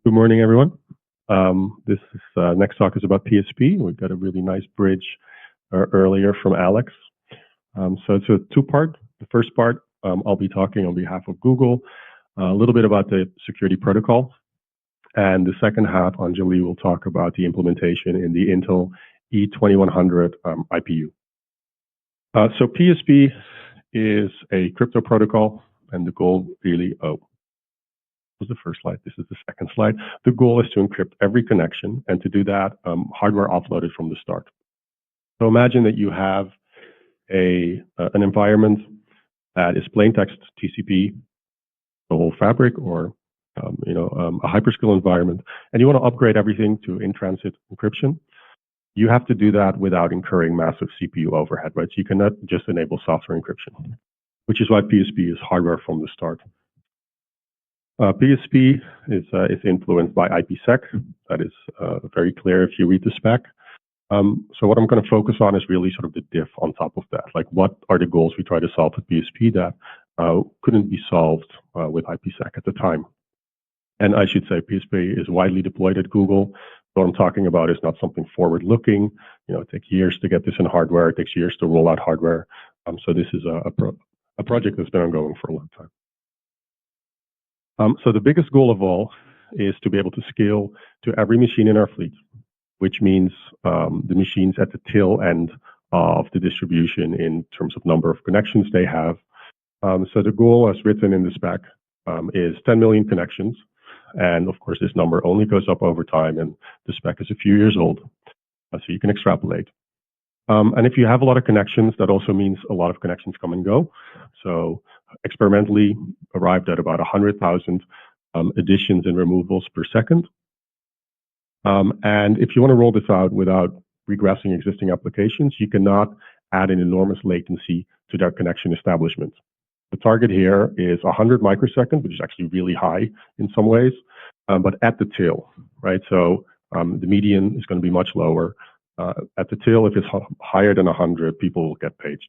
Good morning, everyone. This next talk is about PSP. We've got a really nice bridge earlier from Alex. So it's a two-part. The first part, I'll be talking on behalf of Google, a little bit about the security protocol. And the second half, Anjali will talk about the implementation in the Intel E2100 IPU. So PSP is a crypto protocol, and the goal really, was the first slide. This is the second slide. The goal is to encrypt every connection, and to do that, hardware offloaded from the start. So imagine that you have an environment that is plain text TCP, the whole fabric, or a hyperscale environment, and you want to upgrade everything to in-transit encryption. You have to do that without incurring massive CPU overhead, right? So you cannot just enable software encryption, which is why PSP is hardware from the start. PSP is influenced by IPsec. That is very clear if you read the spec. So what I'm going to focus on is really sort of the diff on top of that. Like, what are the goals we try to solve with PSP that couldn't be solved with IPsec at the time? And I should say PSP is widely deployed at Google. What I'm talking about is not something forward-looking. It takes years to get this in hardware. It takes years to roll out hardware. So this is a project that's been ongoing for a long time. So the biggest goal of all is to be able to scale to every machine in our fleet, which means the machines at the tail end of the distribution in terms of number of connections they have. So the goal, as written in the spec, is 10 million connections. And of course, this number only goes up over time, and the spec is a few years old, so you can extrapolate. And if you have a lot of connections, that also means a lot of connections come and go. So experimentally arrived at about 100,000 additions and removals per second. And if you want to roll this out without regressing existing applications, you cannot add an enormous latency to their connection establishment. The target here is 100 microseconds, which is actually really high in some ways, but at the tail, right? So the median is going to be much lower. At the tail, if it's higher than 100, people will get paged.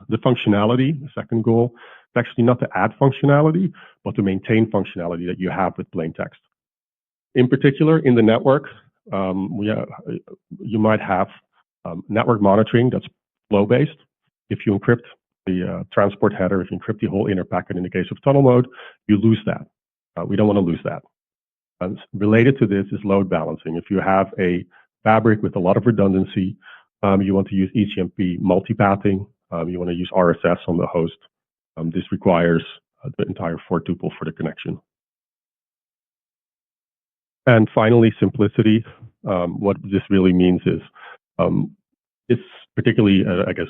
The functionality, the second goal, is actually not to add functionality, but to maintain functionality that you have with plain text. In particular, in the network, you might have network monitoring that's flow-based. If you encrypt the transport header, if you encrypt the whole inner packet in the case of tunnel mode, you lose that. We don't want to lose that. And related to this is load balancing. If you have a fabric with a lot of redundancy, you want to use ECMP multipathing, you want to use RSS on the host. This requires the entire for tuple for the connection. And finally, simplicity. What this really means is it's particularly, I guess,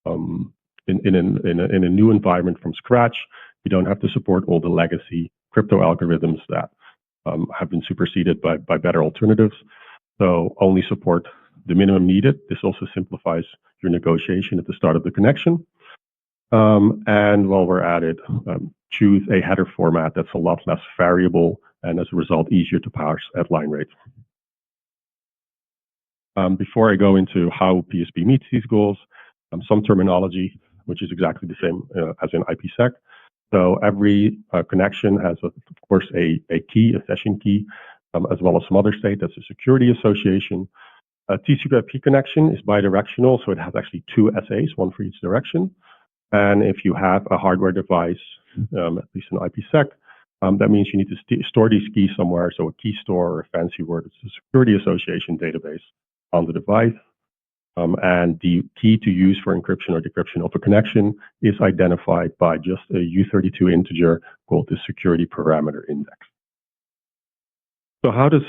in a new environment from scratch, you don't have to support all the legacy crypto algorithms that have been superseded by better alternatives. So only support the minimum needed. This also simplifies your negotiation at the start of the connection. And while we're at it, choose a header format that's a lot less variable and as a result easier to parse at line rate. Before I go into how PSP meets these goals, some terminology, which is exactly the same as in IPsec. So every connection has, of course, a key, a session key, as well as some other state. That's a security association. A TCP/IP connection is bidirectional, so it has actually two SAs, one for each direction. And if you have a hardware device, at least in IPsec, that means you need to store these keys somewhere. So a key store, or a fancy word, it's a security association database on the device. And the key to use for encryption or decryption of a connection is identified by just a U32 integer called the security parameter index. So how does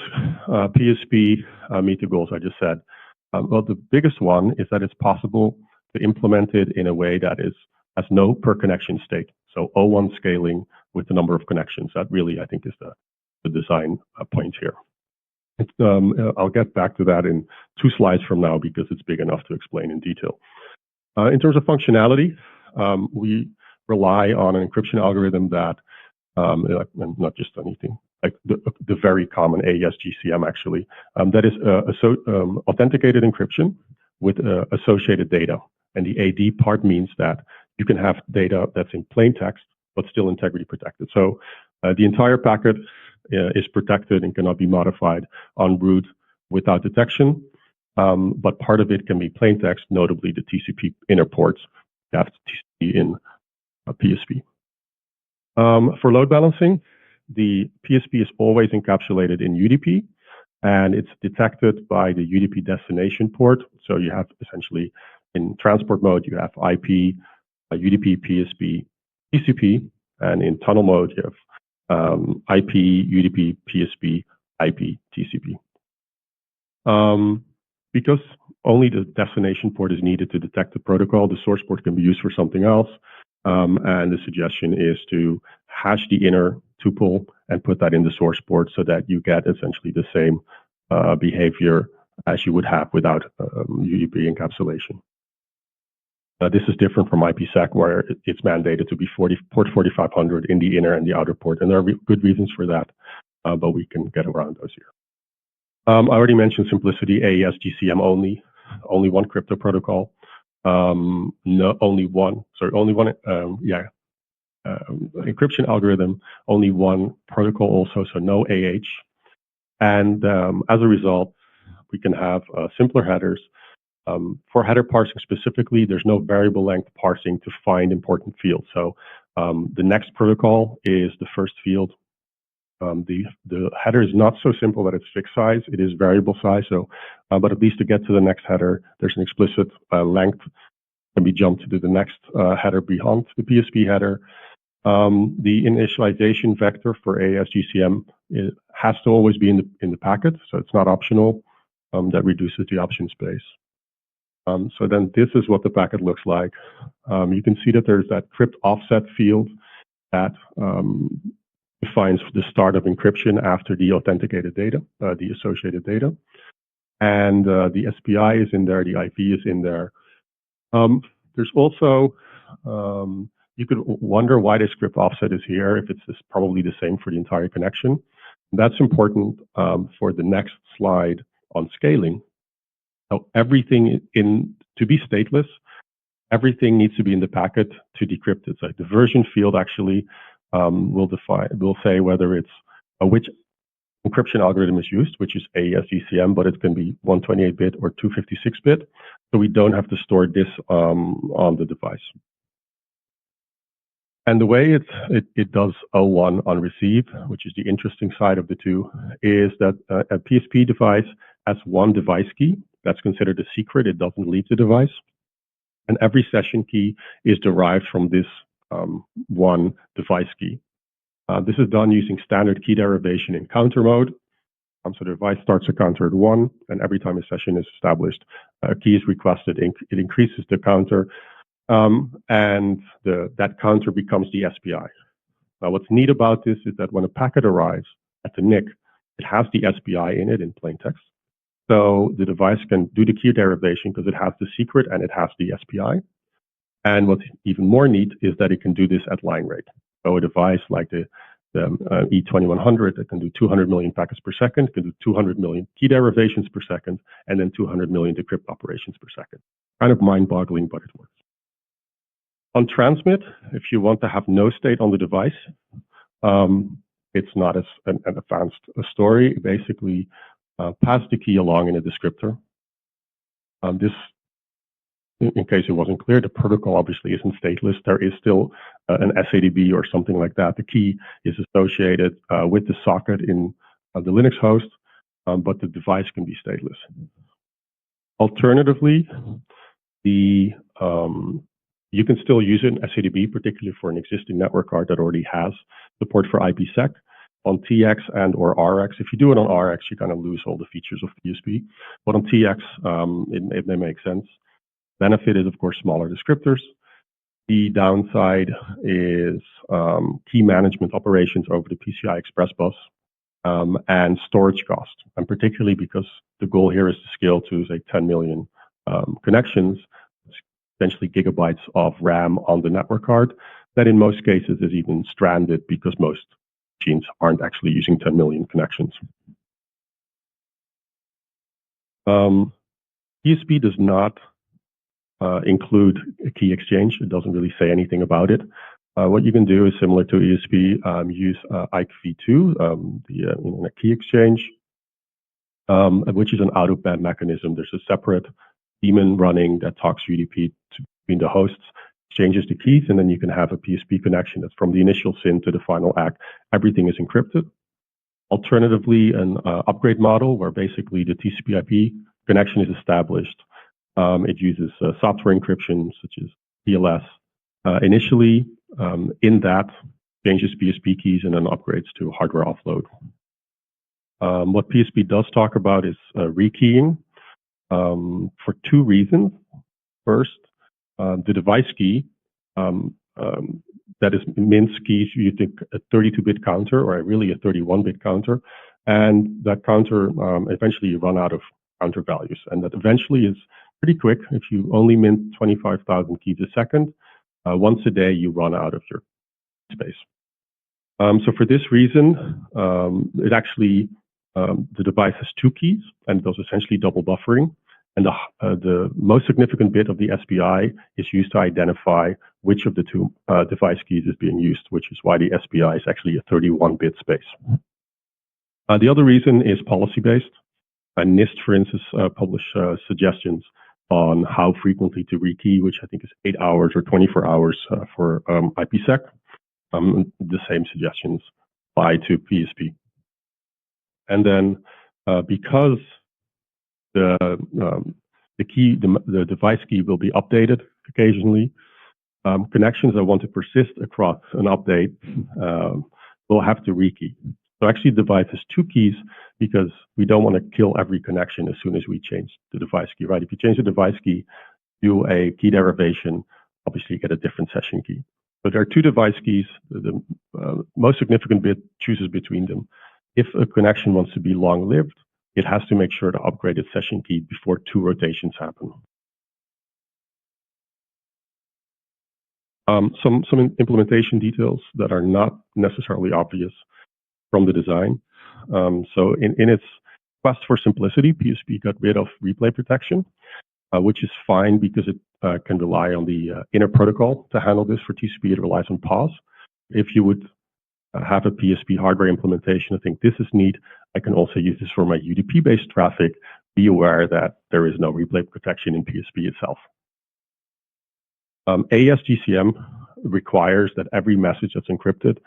PSP meet the goals I just said? Well, the biggest one is that it's possible to implement it in a way that has no per connection state. So O1 scaling with the number of connections. That really, I think, is the design point here. I'll get back to that in 2 slides from now because it's big enough to explain in detail. In terms of functionality, we rely on an encryption algorithm that, not just anything, like the very common AES-GCM actually, that is authenticated encryption with associated data. And the AD part means that you can have data that's in plain text, but still integrity protected. So the entire packet is protected and cannot be modified en route without detection. But part of it can be plain text, notably the TCP inner ports. You have TCP in a PSP. For load balancing, the PSP is always encapsulated in UDP, and it's detected by the UDP destination port. So you have essentially in transport mode, you have IP, UDP, PSP, TCP, and in tunnel mode, you have IP, UDP, PSP, IP, TCP. Because only the destination port is needed to detect the protocol, the source port can be used for something else. And the suggestion is to hash the inner tuple and put that in the source port so that you get essentially the same behavior as you would have without UDP encapsulation. This is different from IPsec, where it's mandated to be port 4500 in the inner and the outer port, and there are good reasons for that, but we can get around those here. I already mentioned simplicity, AES GCM only one crypto protocol, only one encryption algorithm, only one protocol also, so no AH. And as a result, we can have simpler headers. For header parsing specifically, there's no variable length parsing to find important fields. So the next protocol is the first field. The header is not so simple that it's fixed size. It is variable size. So, but at least to get to the next header, there's an explicit length can be jumped to the next header beyond the PSP header. The initialization vector for AES GCM has to always be in the packet, so it's not optional. That reduces the option space. So then this is what the packet looks like. You can see that there's that crypt offset field that defines the start of encryption after the authenticated data, the associated data. And the SPI is in there, the IP is in there. There's also, you could wonder why this crypt offset is here, if it's probably the same for the entire connection. That's important for the next slide on scaling. So everything to be stateless, everything needs to be in the packet to decrypt it. So the version field actually will say whether it's which encryption algorithm is used, which is AES GCM, but it can be 128-bit or 256-bit. So we don't have to store this on the device. And the way it does O1 on receive, which is the interesting side of the two, is that a PSP device has one device key. That's considered a secret. It doesn't leave the device. And every session key is derived from this one device key. This is done using standard key derivation in counter mode. So the device starts a counter at 1, and every time a session is established, a key is requested. It increases the counter, and that counter becomes the SPI. Now, what's neat about this is that when a packet arrives at the NIC, it has the SPI in it in plain text. So the device can do the key derivation because it has the secret and it has the SPI. And what's even more neat is that it can do this at line rate. So a device like the E2100 that can do 200 million packets per second, can do 200 million key derivations per second, and then 200 million decrypt operations per second. Kind of mind-boggling, but it works. On transmit, if you want to have no state on the device, it's not as an advanced story. Basically, pass the key along in a descriptor. This, in case it wasn't clear, the protocol obviously isn't stateless. There is still an SADB or something like that. The key is associated with the socket in the Linux host, but the device can be stateless. Alternatively, you can still use an SADB, particularly for an existing network card that already has support for IPsec on TX and or RX. If you do it on RX, you kind of lose all the features of PSP. But on TX, it may make sense. Benefit is, of course, smaller descriptors. The downside is key management operations over the PCI Express bus and storage cost. And particularly because the goal here is to scale to, say, 10 million connections, essentially gigabytes of RAM on the network card, that in most cases is even stranded because most machines aren't actually using 10 million connections. PSP does not include a key exchange. It doesn't really say anything about it. What you can do is similar to ESP, use IKE v2, the key exchange, which is an out-of-band mechanism. There's a separate daemon running that talks UDP between the hosts, exchanges the keys, and then you can have a PSP connection that's from the initial SYN to the final ACK. Everything is encrypted. Alternatively, an upgrade model where basically the TCP/IP connection is established. It uses software encryption such as TLS. Initially, in that, changes PSP keys and then upgrades to hardware offload. What PSP does talk about is rekeying for two reasons. First, the device key, that is Mint's keys, you think a 32-bit counter or really a 31-bit counter, and that counter, eventually you run out of counter values, and that eventually is pretty quick. If you only mint 25,000 keys a second, once a day you run out of your space. So for this reason, it actually, the device has two keys, and it does essentially double buffering. And the most significant bit of the SPI is used to identify which of the two device keys is being used, which is why the SPI is actually a 31-bit space. The other reason is policy-based. NIST, for instance, published suggestions on how frequently to rekey, which I think is 8 hours or 24 hours for IPsec. The same suggestions apply to PSP. And then because the device key will be updated occasionally, connections that want to persist across an update will have to rekey. So actually the device has two keys because we don't want to kill every connection as soon as we change the device key, right? If you change the device key, do a key derivation, obviously you get a different session key. So there are two device keys. The most significant bit chooses between them. If a connection wants to be long-lived, it has to make sure to upgrade its session key before two rotations happen. Some implementation details that are not necessarily obvious from the design. So in its quest for simplicity, PSP got rid of replay protection, which is fine because it can rely on the inner protocol to handle this. For TCP, it relies on pause. If you would have a PSP hardware implementation, I think this is neat. I can also use this for my UDP-based traffic. Be aware that there is no replay protection in PSP itself. AES-GCM requires that every message that's encrypted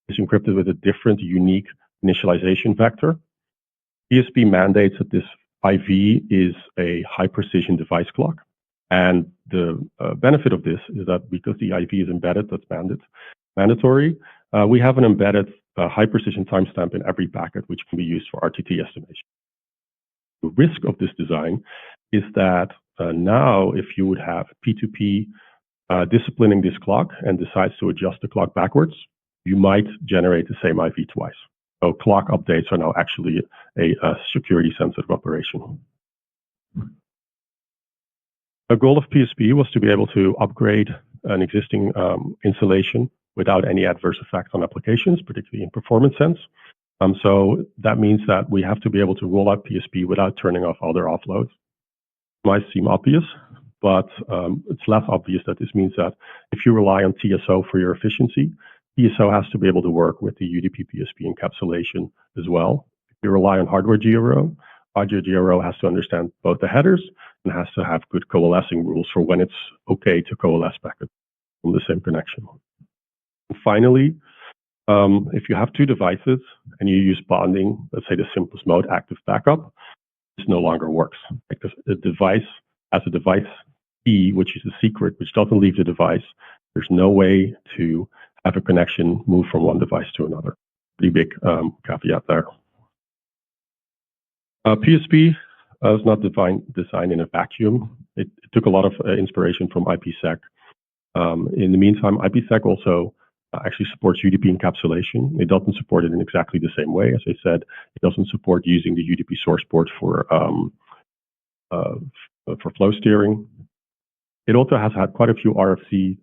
is encrypted with a different, unique initialization vector. PSP mandates that this IV is a high-precision device clock. And the benefit of this is that because the IV is embedded, that's mandatory, we have an embedded high-precision timestamp in every packet, which can be used for RTT estimation. The risk of this design is that now if you would have P2P disciplining this clock and decides to adjust the clock backwards, you might generate the same IV twice. So clock updates are now actually a security-sensitive operation. The goal of PSP was to be able to upgrade an existing installation without any adverse effect on applications, particularly in performance sense. So that means that we have to be able to roll out PSP without turning off other offloads. It might seem obvious, but it's less obvious that this means that if you rely on TSO for your efficiency, TSO has to be able to work with the UDP PSP encapsulation as well. If you rely on hardware GRO, hardware GRO has to understand both the headers and has to have good coalescing rules for when it's okay to coalesce packets from the same connection. And finally, if you have two devices and you use bonding, let's say the simplest mode, active backup, this no longer works because the device has a device key, which is a secret, which doesn't leave the device. There's no way to have a connection move from one device to another. Pretty big caveat there. PSP is not designed in a vacuum. It took a lot of inspiration from IPsec. In the meantime, IPsec also actually supports UDP encapsulation. It doesn't support it in exactly the same way. As I said, it doesn't support using the UDP source port for flow steering. It also has had quite a few RFC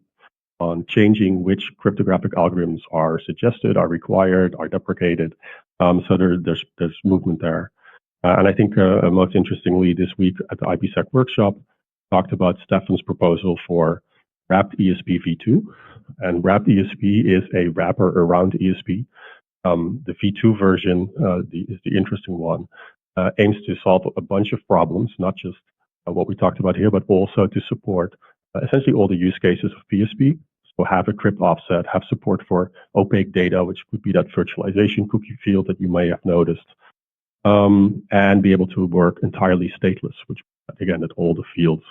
on changing which cryptographic algorithms are suggested, are required, are deprecated. So there's movement there. And I think most interestingly, this week at the IPsec workshop, talked about Stefan's proposal for wrapped ESP v2, and wrapped ESP is a wrapper around ESP. The V2 version is the interesting one. Aims to solve a bunch of problems, not just what we talked about here, but also to support essentially all the use cases of PSP. So have a crypt offset, have support for opaque data, which could be that virtualization cookie field that you may have noticed, and be able to work entirely stateless, which again, that all the fields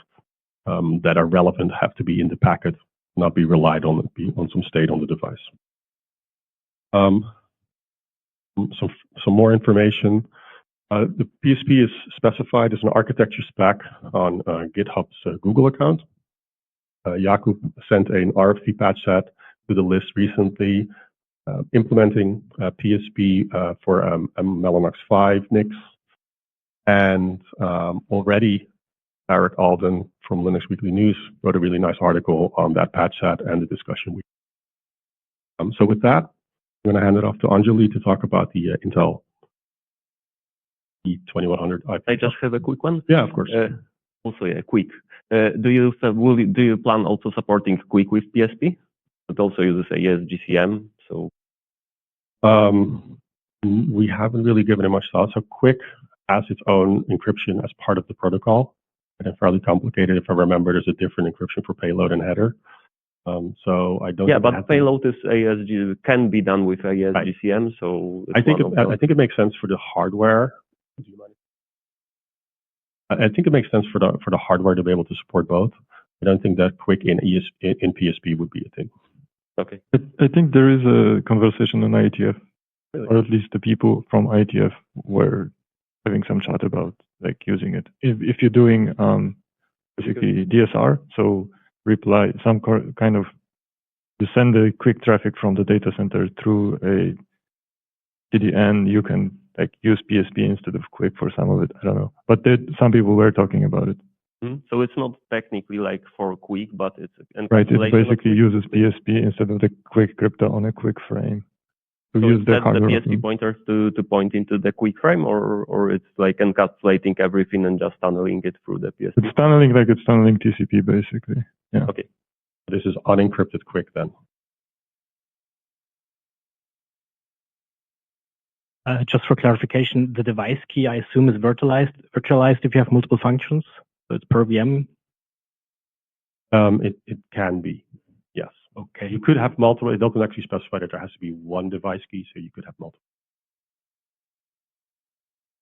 that are relevant have to be in the packet, not be relied on, be on some state on the device. Some more information. The PSP is specified as an architecture spec on GitHub's Google account. Jakub sent an RFC patch set to the list recently, implementing PSP for Mellanox 5 NICs. And already Eric Alden from Linux Weekly News wrote a really nice article on that patch set and the discussion. So with that, I'm going to hand it off to Anjali to talk about the Intel E2100 IP. I just have a quick one. Yeah, of course. Also, yeah, quick. Do you plan also supporting Quick with PSP? It also uses AES-GCM. So we haven't really given it much thought. So Quick has its own encryption as part of the protocol, and it's fairly complicated. If I remember, there's a different encryption for payload and header. So I don't. Yeah, but payload is can be done with AES-GCM. Right. So I think it makes sense for the hardware. Do you mind? I think it makes sense for the hardware to be able to support both. I don't think that Quick in PSP would be a thing. Okay. I think there is a conversation on IETF, really? Or at least the people from IETF were having some chat about like using it. If you're doing basically DSR, so reply some kind of, you send the quick traffic from the data center through a CDN, you can like use PSP instead of Quick for some of it. I don't know, but some people were talking about it. So it's not technically like for Quick, but it's right. It basically uses PSP instead of the Quick crypto on a Quick frame. So use the PSP pointers to point into the Quick frame, or it's like encapsulating everything and just tunneling it through the PSP. It's tunneling like it's tunneling TCP basically. Yeah. Okay. This is unencrypted Quick then. Just for clarification, the device key, I assume, is virtualized if you have multiple functions. So it's per VM? It can be, yes. Okay. You could have multiple. It doesn't actually specify that there has to be one device key, so you could have multiple.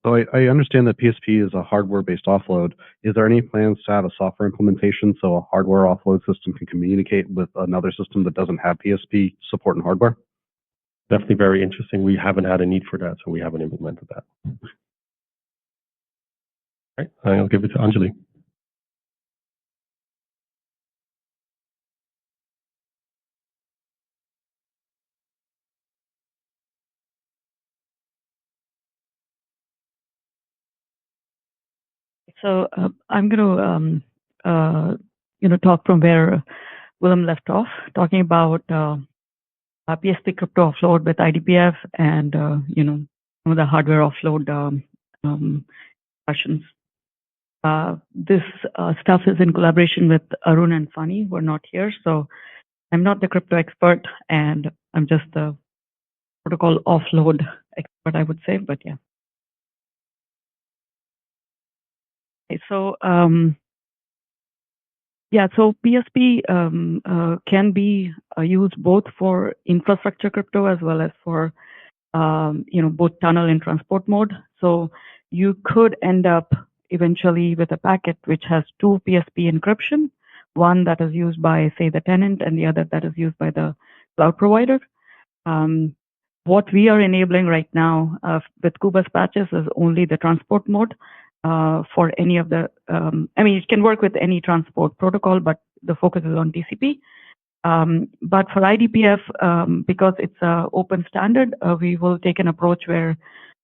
So I understand that PSP is a hardware-based offload. Is there any plans to have a software implementation so a hardware offload system can communicate with another system that doesn't have PSP support and hardware? Definitely very interesting. We haven't had a need for that, so we haven't implemented that. All right, I'll give it to Anjali. So I'm going to talk from where Willem left off, talking about PSP crypto offload with IDPF and some of the hardware offload questions. This stuff is in collaboration with Arun and Funny, who are not here. So I'm not the crypto expert, and I'm just the protocol offload expert, I would say. But yeah. So so PSP can be used both for infrastructure crypto as well as for both tunnel and transport mode. So you could end up eventually with a packet which has two PSP encryption, one that is used by, say, the tenant and the other that is used by the cloud provider. What we are enabling right now with Kubas patches is only the transport mode. For any of the, it can work with any transport protocol, but the focus is on TCP. But for IDPF, because it's an open standard, we will take an approach where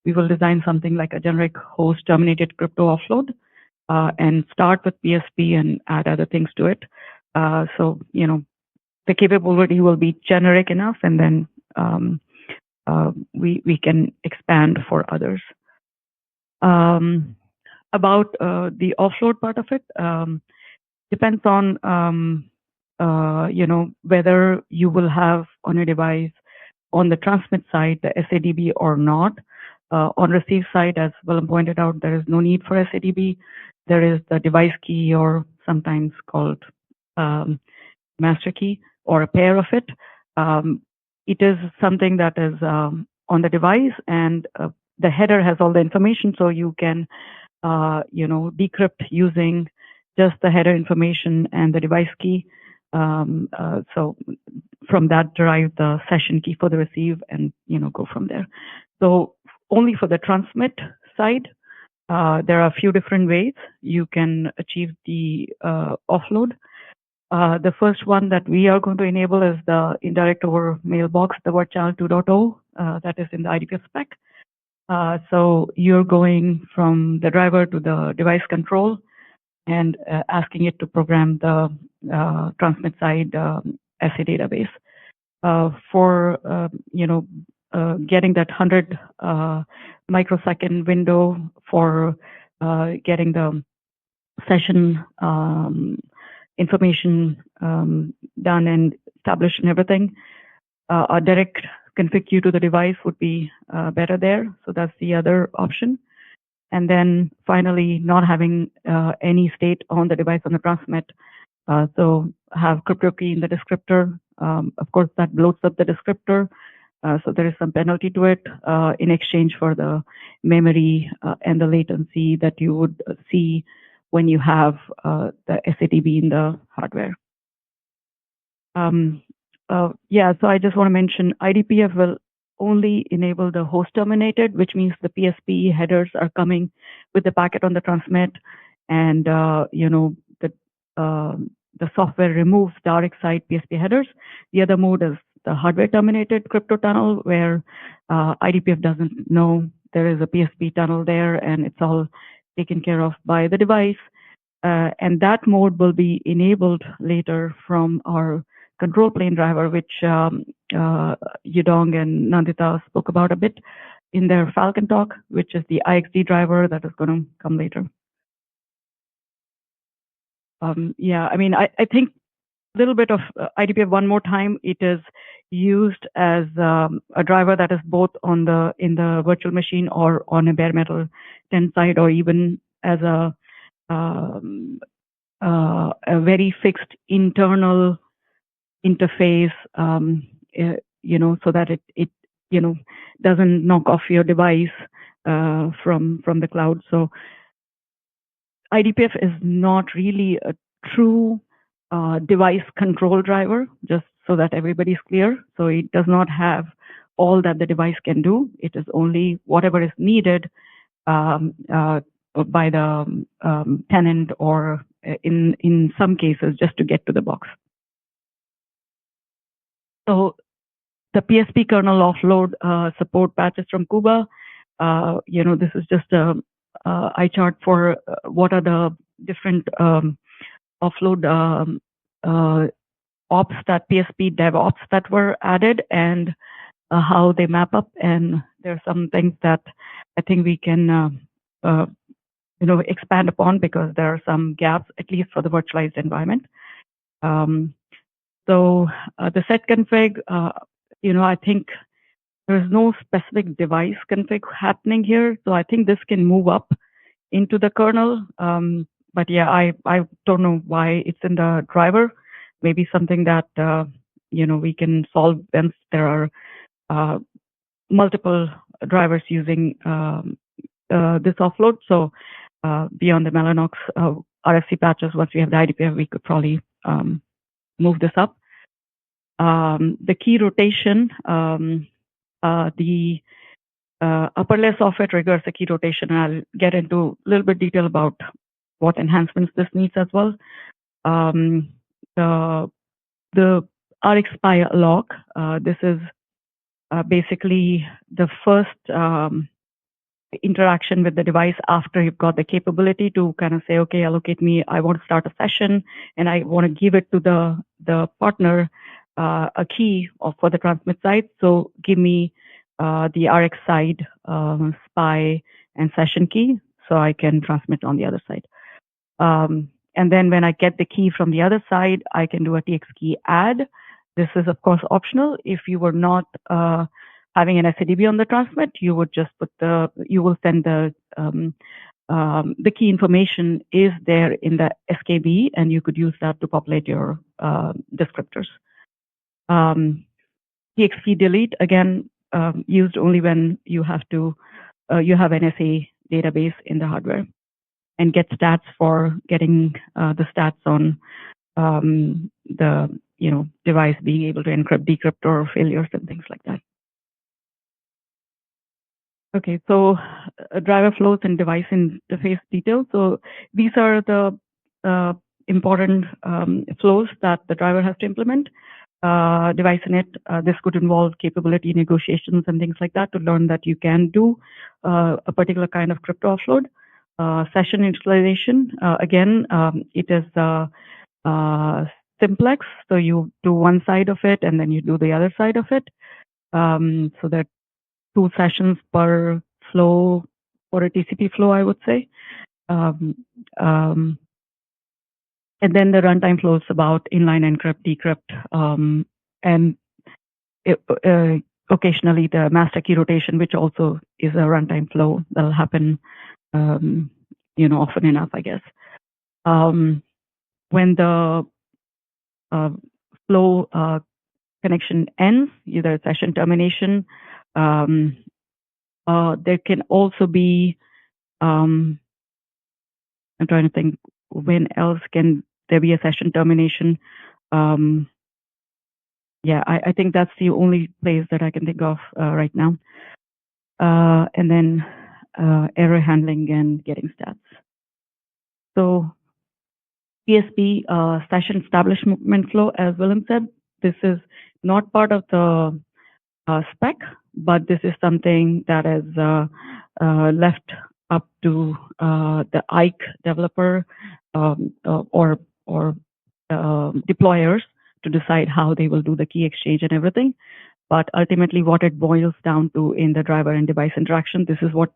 we will design something like a generic host terminated crypto offload and start with PSP and add other things to it. So, the capability will be generic enough, and then we can expand for others. About the offload part of it, depends on whether you will have on your device on the transmit side the SADB or not. On receive side, as Willem pointed out, there is no need for SADB. There is the device key, or sometimes called master key, or a pair of it. It is something that is on the device, and the header has all the information, so you can decrypt using just the header information and the device key. So from that derive the session key for the receive, and go from there. So only for the transmit side, there are a few different ways you can achieve the offload. The first one that we are going to enable is the indirect over mailbox, the word channel 2.0, that is in the IDPF spec. So you're going from the driver to the device control and asking it to program the transmit side SA database. For getting that 100 microsecond window for getting the session information done and established and everything, a direct config queue to the device would be better there. So that's the other option. And then finally, not having any state on the device on the transmit. So have crypto key in the descriptor. Of course, that bloats up the descriptor. So there is some penalty to it in exchange for the memory and the latency that you would see when you have the SADB in the hardware. So I just want to mention IDPF will only enable the host terminated, which means the PSP headers are coming with the packet on the transmit, and the software removes the RX side PSP headers. The other mode is the hardware terminated crypto tunnel, where IDPF doesn't know there is a PSP tunnel there, and it's all taken care of by the device. And that mode will be enabled later from our control plane driver, which Yudong and Nandita spoke about a bit in their Falcon talk, which is the IXD driver that is going to come later. I think a little bit of IDPF one more time. It is used as a driver that is both in the virtual machine or on a bare metal 10 side, or even as a very fixed internal interface, so that it doesn't knock off your device from the cloud. So IDPF is not really a true device control driver, just so that everybody's clear. So it does not have all that the device can do. It is only whatever is needed by the tenant, or in some cases just to get to the box. So the PSP kernel offload support patches from Cuba. This is just a eye chart for what are the different offload ops that PSP dev ops that were added, and how they map up. And there are some things that I think we can expand upon, because there are some gaps, at least for the virtualized environment. So the set config, I think there's no specific device config happening here. So I think this can move up into the kernel. But yeah, I don't know why it's in the driver. Maybe something that we can solve once there are multiple drivers using this offload. So beyond the Mellanox RFC patches, once we have the IDPF, we could probably move this up. The key rotation, the upper layer software triggers the key rotation, and I'll get into a little bit detail about what enhancements this needs as well. The RxSpy lock, this is basically the first interaction with the device after you've got the capability to kind of say, okay, allocate me, I want to start a session, and I want to give it to the partner a key for the transmit side. So give me the RX side spy and session key, so I can transmit on the other side. And then when I get the key from the other side, I can do a TX key add. This is of course optional. If you were not having an SADB on the transmit, you would just put you will send the key information is there in the SKB, and you could use that to populate your descriptors. TX key delete, again, used only when you have to you have an SA database in the hardware, and get stats for getting the stats on the device being able to encrypt, decrypt, or failures and things like that. Okay, so driver flows and device interface details. So these are the important flows that the driver has to implement. Device init, this could involve capability negotiations and things like that to learn that you can do a particular kind of crypto offload. Session initialization, again, it is simplex, so you do one side of it and then you do the other side of it. So that 2 sessions per flow for a TCP flow, I would say. And then the runtime flows about inline encrypt, decrypt, and occasionally the master key rotation, which also is a runtime flow that'll happen, often enough, I guess. When the flow connection ends, either session termination, there can also be, I'm trying to think, when else can there be a session termination? Yeah, I think that's the only place that I can think of right now. And then error handling and getting stats. So PSP session establishment flow, as Willem said, this is not part of the spec, but this is something that is left up to the IKE developer or deployers to decide how they will do the key exchange and everything. But ultimately, what it boils down to in the driver and device interaction, this is what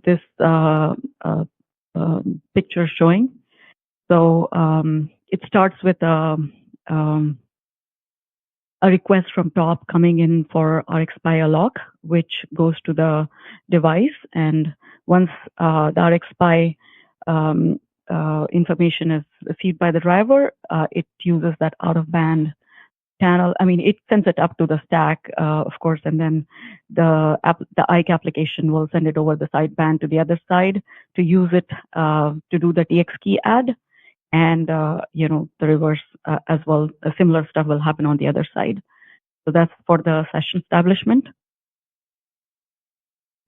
this picture is showing. So it starts with a request from top coming in for RxPy lock, which goes to the device. And once the RxPy information is received by the driver, it uses that out-of-band channel. I mean, it sends it up to the stack, of course, and then the IKE application will send it over the sideband to the other side to use it to do the TX key add. And the reverse as well. Similar stuff will happen on the other side. So that's for the session establishment.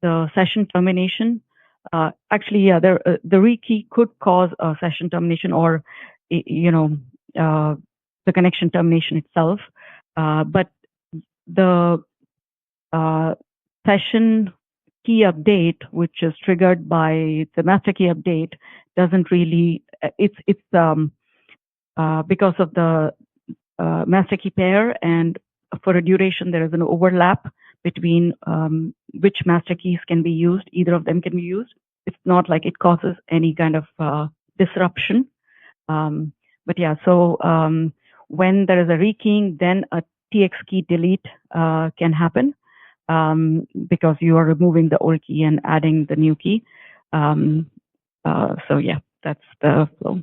The session termination. Actually, yeah, the rekey could cause a session termination or, the connection termination itself. But the session key update, which is triggered by the master key update, doesn't really. It's because of the master key pair, and for a duration there is an overlap between which master keys can be used. Either of them can be used. It's not like it causes any kind of disruption. But yeah, so when there is a rekeying, then a TX key delete can happen because you are removing the old key and adding the new key. So yeah, that's the flow.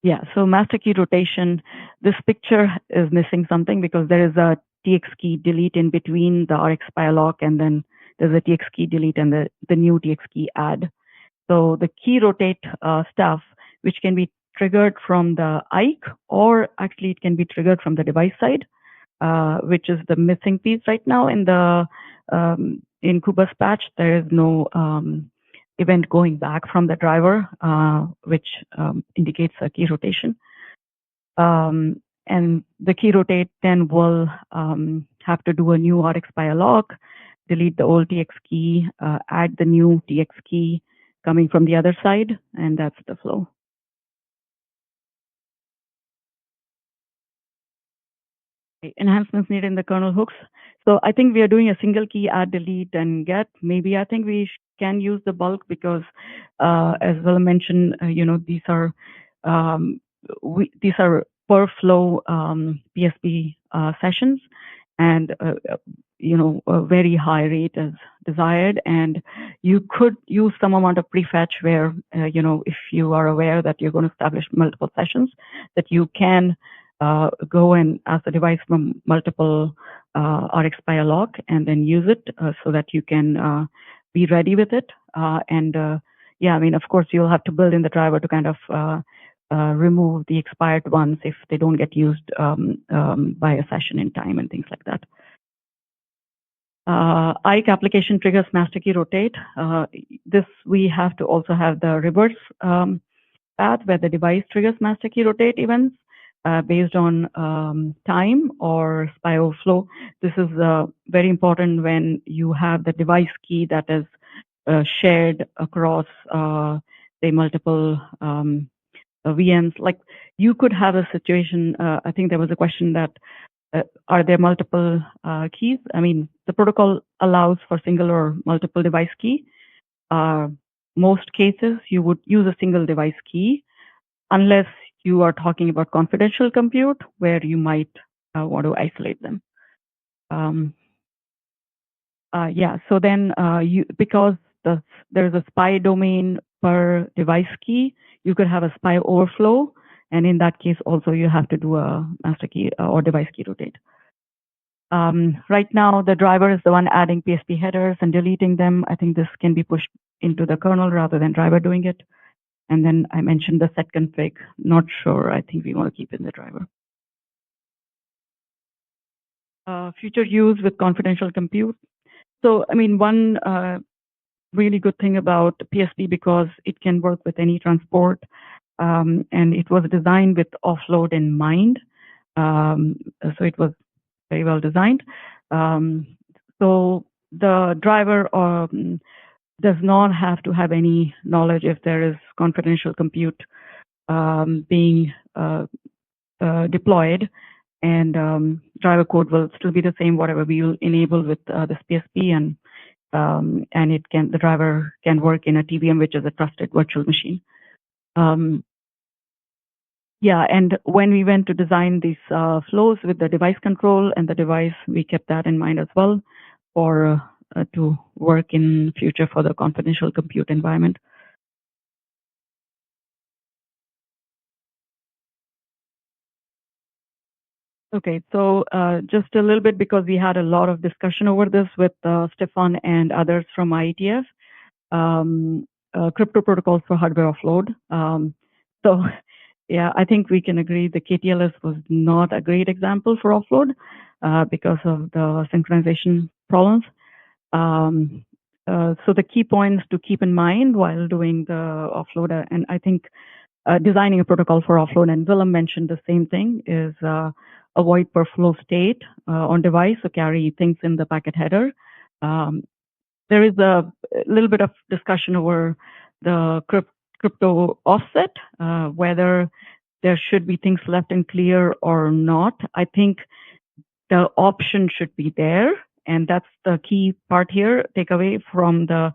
Yeah, so master key rotation, this picture is missing something because there is a TX key delete in between the RxPy lock, and then there's a TX key delete and the new TX key add. So the key rotate stuff, which can be triggered from the IKE, or actually it can be triggered from the device side, which is the missing piece right now in the in Kuba's patch. There is no event going back from the driver, which indicates a key rotation. And the key rotate then will have to do a new RxPy lock, delete the old TX key, add the new TX key coming from the other side, and that's the flow. Enhancements needed in the kernel hooks. So I think we are doing a single key add, delete, and get. Maybe I think we can use the bulk because, as Willem mentioned, these are per flow PSP sessions, and a very high rate is desired, and you could use some amount of prefetch where if you are aware that you're going to establish multiple sessions, that you can go and ask the device from multiple RxPy lock and then use it so that you can be ready with it. Yeah, I mean, of course, you'll have to build in the driver to kind of remove the expired ones if they don't get used by a session in time and things like that. IKE application triggers master key rotate. This we have to also have the reverse path where the device triggers master key rotate events based on time or SPI overflow. This is very important when you have the device key that is shared across say multiple VMs. Like you could have a situation, I think there was a question that are there multiple keys? I mean, the protocol allows for single or multiple device key. Most cases, you would use a single device key unless you are talking about confidential compute where you might want to isolate them. Yeah, so then because there's a SPI domain per device key, you could have a SPI overflow. And in that case, also you have to do a master key or device key rotate. Right now, the driver is the one adding PSP headers and deleting them. I think this can be pushed into the kernel rather than driver doing it. And then I mentioned the set config. Not sure. I think we want to keep in the driver. Future use with confidential compute. So, I mean, one really good thing about PSP because it can work with any transport. And it was designed with offload in mind. So it was very well designed. So the driver does not have to have any knowledge if there is confidential compute being deployed, and driver code will still be the same, whatever we will enable with this PSP, and the driver can work in a TVM, which is a trusted virtual machine. Yeah, and when we went to design these flows with the device control and the device, we kept that in mind as well for to work in future for the confidential compute environment. Okay, so just a little bit because we had a lot of discussion over this with Stefan and others from IETF, crypto protocols for hardware offload. So yeah, I think we can agree the KTLS was not a great example for offload because of the synchronization problems. So the key points to keep in mind while doing the offload, and I think designing a protocol for offload, and Willem mentioned the same thing, is avoid per flow state on device, so carry things in the packet header. There is a little bit of discussion over the crypto offset, whether there should be things left in clear or not. I think the option should be there, and that's the key part here, takeaway from the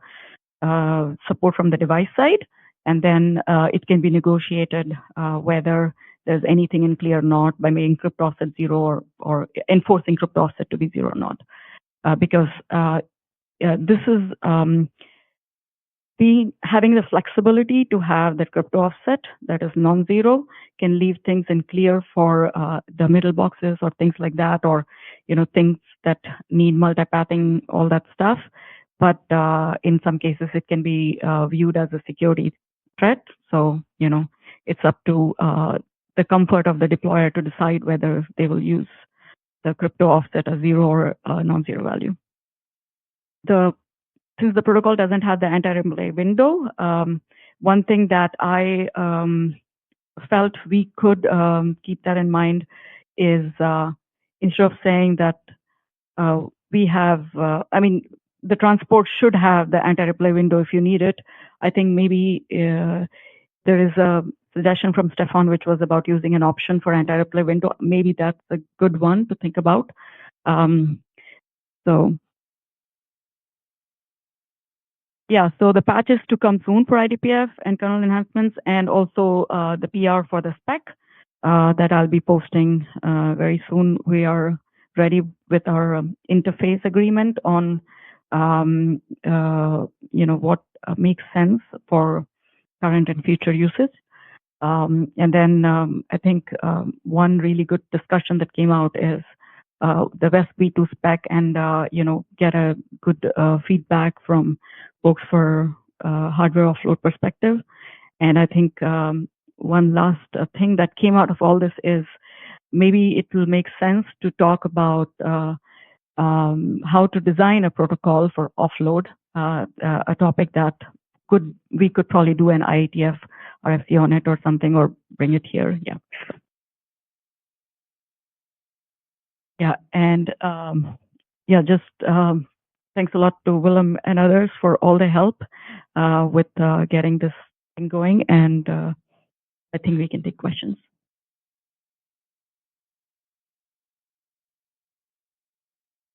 support from the device side. And then it can be negotiated whether there's anything in clear or not by making crypto offset 0 or enforcing crypto offset to be 0 or not. Because this is having the flexibility to have that crypto offset that is non-zero can leave things in clear for the middle boxes or things like that, or things that need multipathing, all that stuff. But in some cases, it can be viewed as a security threat. So it's up to the comfort of the deployer to decide whether they will use the crypto offset as 0 or non-zero value. Since the protocol doesn't have the anti-replay window, one thing that I felt we could keep that in mind is instead of saying that we have, I mean, the transport should have the anti-replay window if you need it. I think maybe there is a suggestion from Stefan, which was about using an option for anti-replay window. Maybe that's a good one to think about. So Yeah, so the patch is to come soon for IDPF and kernel enhancements, and also the PR for the spec that I'll be posting very soon. We are ready with our interface agreement on, what makes sense for current and future uses. And then I think one really good discussion that came out is the West V2 spec, and get a good feedback from folks for hardware offload perspective. And I think one last thing that came out of all this is maybe it will make sense to talk about how to design a protocol for offload, a topic that we could probably do an IETF RFC on it or something, or bring it here. Yeah. Yeah, and just thanks a lot to Willem and others for all the help with getting this thing going, and I think we can take questions.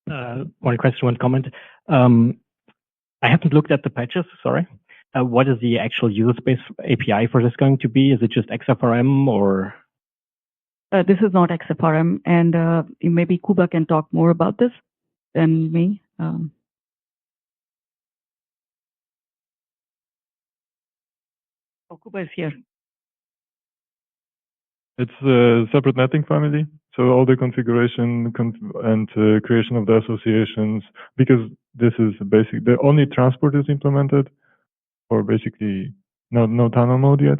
One question, one comment. I haven't looked at the patches, sorry. What is the actual user space API for this going to be? Is it just XFRM or? This is not XFRM, and maybe Kuba can talk more about this than me. Kuba is here. It's a separate netting family. So all the configuration and creation of the associations, because this is basic, the only transport is implemented, or basically no tunnel mode yet.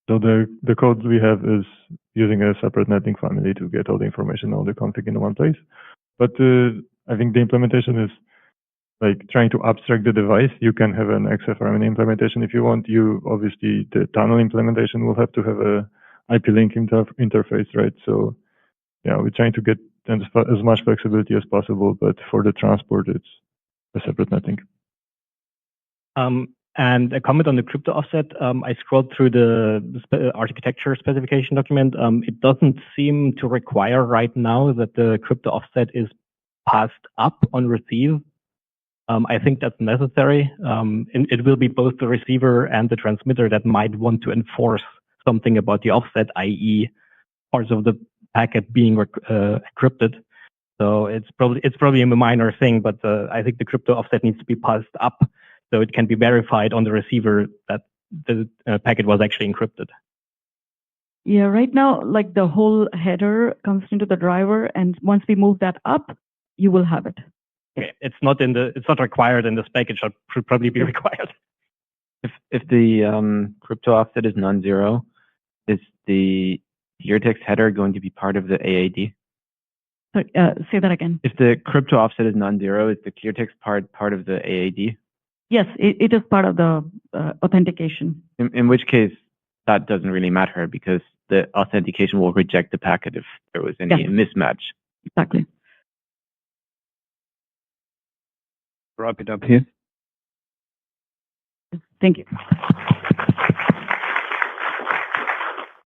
So the code we have is using a separate netting family to get all the information, all the config in one place. But I think the implementation is like trying to abstract the device. You can have an XFRM implementation if you want. Obviously the tunnel implementation will have to have a IP link interface, right? So yeah, we're trying to get as much flexibility as possible, but for the transport, it's a separate netting. And a comment on the crypto offset. I scrolled through the architecture specification document. It doesn't seem to require right now that the crypto offset is passed up on receive. I think that's necessary. And it will be both the receiver and the transmitter that might want to enforce something about the offset, i.e. parts of the packet being encrypted. So it's probably a minor thing, but I think the crypto offset needs to be passed up so it can be verified on the receiver that the packet was actually encrypted. Yeah, right now, like the whole header comes into the driver, and once we move that up, you will have it. Okay, it's not required in the spec. It should probably be required. If the crypto offset is non-zero, is the clear text header going to be part of the AAD? Sorry, say that again. If the crypto offset is non-zero, is the clear text part of the AAD? Yes, it is part of the authentication. In which case, that doesn't really matter because the authentication will reject the packet if there was any mismatch. Exactly. Wrap it up here. Thank you.